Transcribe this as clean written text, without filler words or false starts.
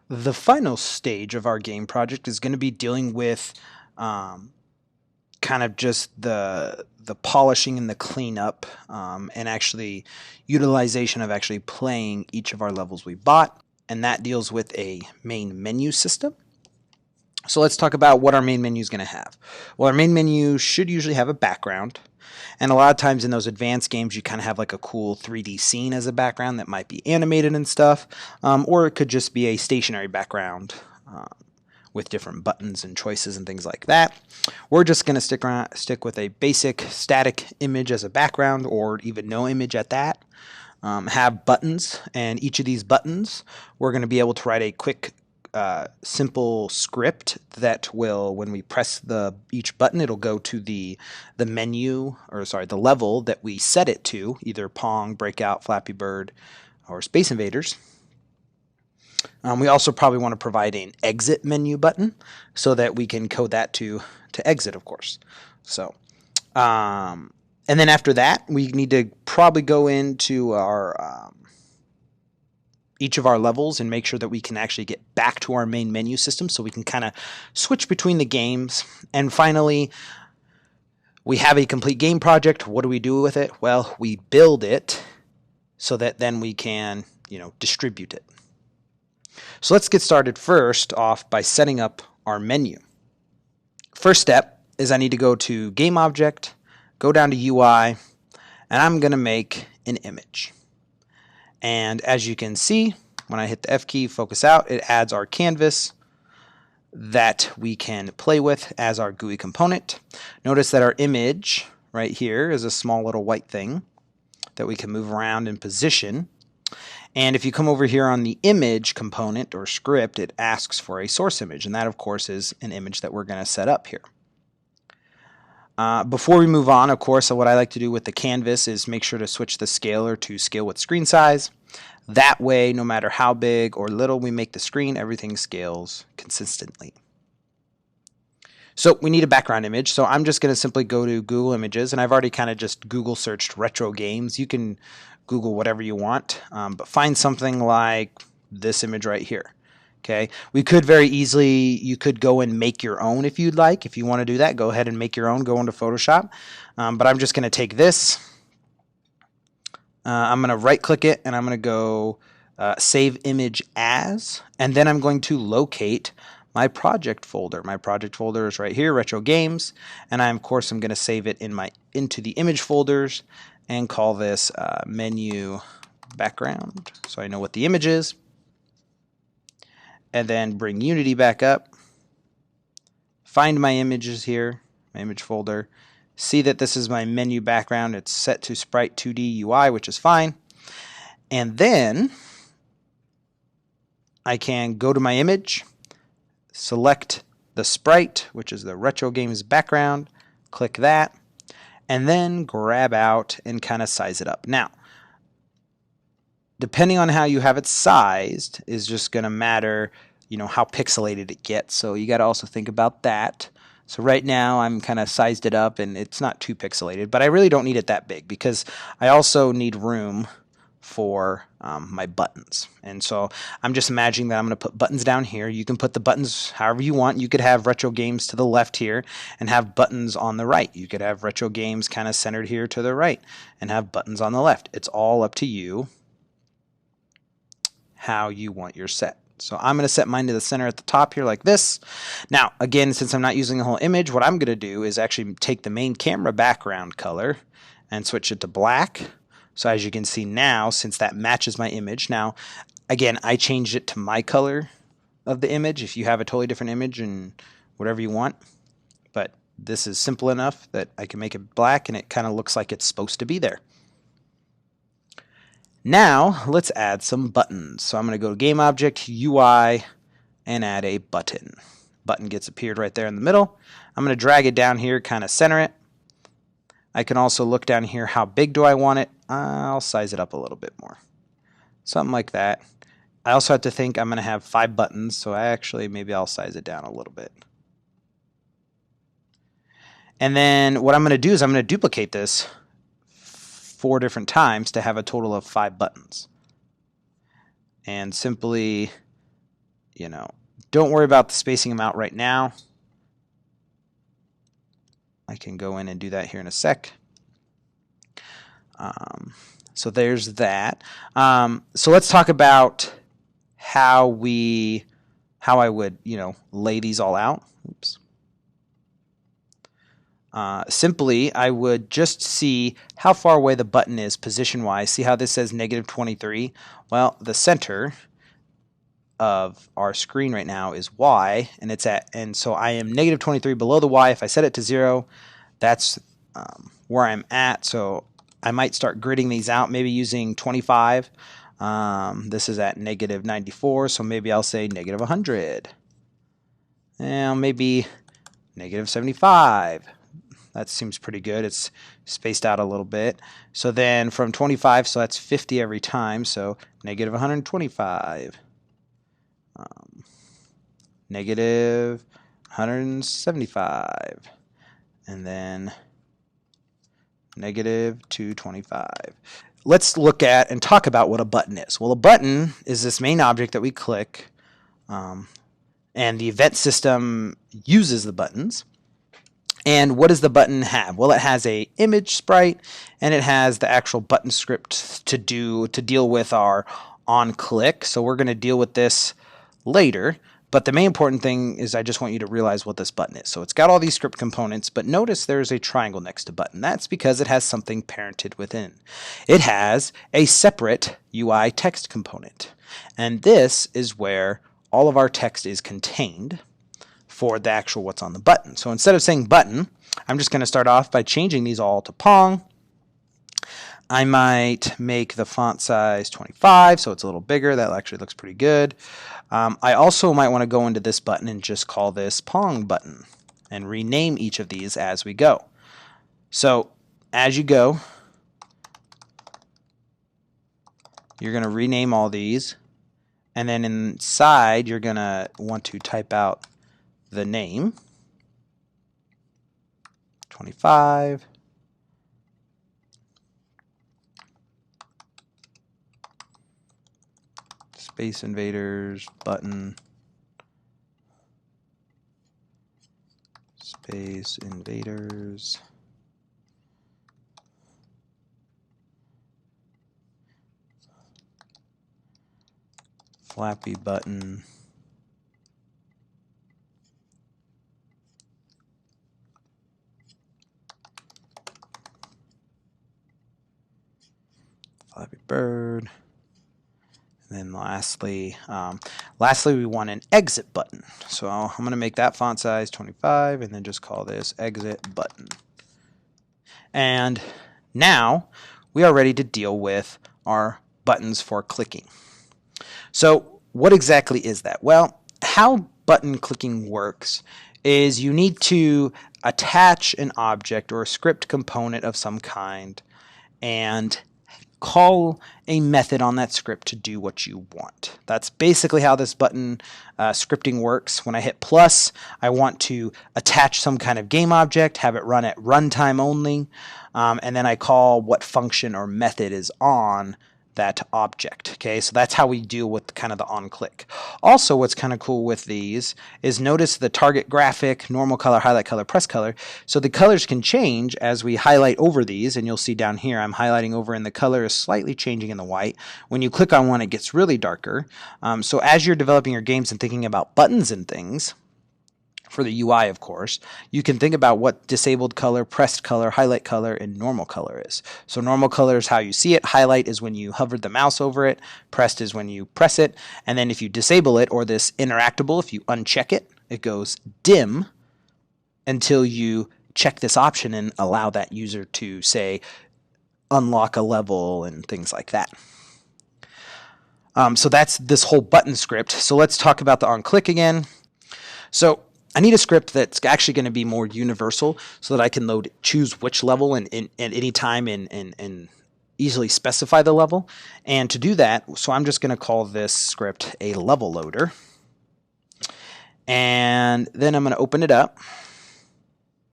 The final stage of our game project is going to be dealing with um, kind of just the polishing and the cleanup, and actually utilization of actually playing each of our levels we bought, and that deals with a main menu system. So let's talk about what our main menu is going to have. Well, our main menu should usually have a background. And a lot of times in those advanced games, you kind of have like a cool 3D scene as a background that might be animated and stuff, or it could just be a stationary background with different buttons and choices and things like that. We're just going to stick with a basic static image as a background, or even no image at that. Have buttons, and each of these buttons, we're going to be able to write a quick simple script that will, when we press each button, it'll go to the menu, or sorry, the level that we set it to, either Pong, Breakout, Flappy Bird, or Space Invaders. We also probably want to provide an exit menu button so that we can code that to exit, of course. So, and then after that, we need to probably go into our each of our levels and make sure that we can actually get back to our main menu system so we can kind of switch between the games. And finally, we have a complete game project. What do we do with it? Well, we build it so that then we can, distribute it. So let's get started first off by setting up our menu. First step is I need to go to Game Object, go down to UI, and I'm going to make an image. And as you can see, when I hit the F key, focus out, it adds our canvas that we can play with as our GUI component. Notice that our image right here is a small little white thing that we can move around and position. And if you come over here on the image component or script, it asks for a source image. And that, of course, is an image that we're going to set up here. Before we move on, of course, what I like to do with the canvas is make sure to switch the scaler to scale with screen size. That way, no matter how big or little we make the screen, everything scales consistently. So we need a background image. So I'm just going to simply go to Google Images, and I've already kind of just Google searched retro games. You can Google whatever you want, but find something like this image right here. Okay, we could very easily, you could go and make your own if you'd like. If you want to do that, go ahead and make your own, go into Photoshop. But I'm just going to take this. I'm going to right click it, and I'm going to go Save Image As, and then I'm going to locate my project folder. My project folder is right here, Retro Games, and of course I'm going to save it into the image folders and call this Menu Background, so I know what the image is. And then bring Unity back up, find my images here, my image folder, see that this is my menu background. It's set to Sprite 2D UI, which is fine. And then I can go to my image, select the sprite, which is the Retro Games background, click that, and then grab out and kind of size it up. Now, depending on how you have it sized is just going to matter, how pixelated it gets. So you got to also think about that. So right now I'm kind of sized it up and it's not too pixelated, but I really don't need it that big because I also need room for my buttons. And so I'm just imagining that I'm going to put buttons down here. You can put the buttons however you want. You could have Retro Games to the left here and have buttons on the right. You could have Retro Games kind of centered here to the right and have buttons on the left. It's all up to you how you want your set. So I'm going to set mine to the center at the top here like this. Now, again, since I'm not using the whole image, what I'm going to do is actually take the main camera background color and switch it to black. So as you can see now, since that matches my image, now, again, I changed it to my color of the image. If you have a totally different image and whatever you want, but this is simple enough that I can make it black and it kind of looks like it's supposed to be there. Now, let's add some buttons. So I'm going to go to Game Object, UI, and add a button. Button gets appeared right there in the middle. I'm going to drag it down here, kind of center it. I can also look down here, how big do I want it? I'll size it up a little bit more. Something like that. I also have to think I'm going to have 5 buttons, so maybe I'll size it down a little bit. And then what I'm going to do is I'm going to duplicate this 4 different times to have a total of 5 buttons. And simply, don't worry about the spacing amount right now. I can go in and do that here in a sec. So there's that. So let's talk about how I would, lay these all out. Oops. Simply, I would just see how far away the button is position-wise. See how this says -23? Well, the center of our screen right now is Y, and so I am -23 below the Y. If I set it to 0, that's where I'm at. So I might start gridding these out, maybe using 25. This is at -94, so maybe I'll say -100. And maybe -75. That seems pretty good. It's spaced out a little bit. So then from 25, so that's 50 every time. So -125. -175. And then -225. Let's look at and talk about what a button is. Well, a button is this main object that we click, and the event system uses the buttons. And what does the button have? Well, it has a image sprite, and it has the actual button script to deal with our on-click. So we're going to deal with this later. But the main important thing is I just want you to realize what this button is. So it's got all these script components, but notice there's a triangle next to button. That's because it has something parented within. It has a separate UI text component. And this is where all of our text is contained for the actual what's on the button. So instead of saying button, I'm just going to start off by changing these all to Pong. I might make the font size 25, so it's a little bigger. That actually looks pretty good. I also might want to go into this button and just call this Pong button and rename each of these as we go. So as you go, you're going to rename all these, and then inside you're going to want to type out the name, 25, Space Invaders, button, Space Invaders, Flappy button, Flappy Bird, and then lastly we want an exit button. So I'm going to make that font size 25 and then just call this exit button. And now we are ready to deal with our buttons for clicking. So what exactly is that? Well, how button clicking works is you need to attach an object or a script component of some kind and call a method on that script to do what you want. That's basically how this button scripting works. When I hit plus, I want to attach some kind of game object, have it run at runtime only, and then I call what function or method is on that object. Okay, so that's how we deal with kind of the on-click. Also, what's kind of cool with these is notice the target graphic, normal color, highlight color, press color. So the colors can change as we highlight over these, and you'll see down here I'm highlighting over and the color is slightly changing in the white. When you click on one, it gets really darker. So as you're developing your games and thinking about buttons and things, for the UI, of course, you can think about what disabled color, pressed color, highlight color, and normal color is. So normal color is how you see it. Highlight is when you hover the mouse over it. Pressed is when you press it. And then if you disable it, or this interactable, if you uncheck it, it goes dim until you check this option and allow that user to, say, unlock a level and things like that. So that's this whole button script. So let's talk about the on-click again. So I need a script that's actually going to be more universal so that I can choose which level and at any time and easily specify the level. And to do that, so I'm just going to call this script a level loader. And then I'm going to open it up.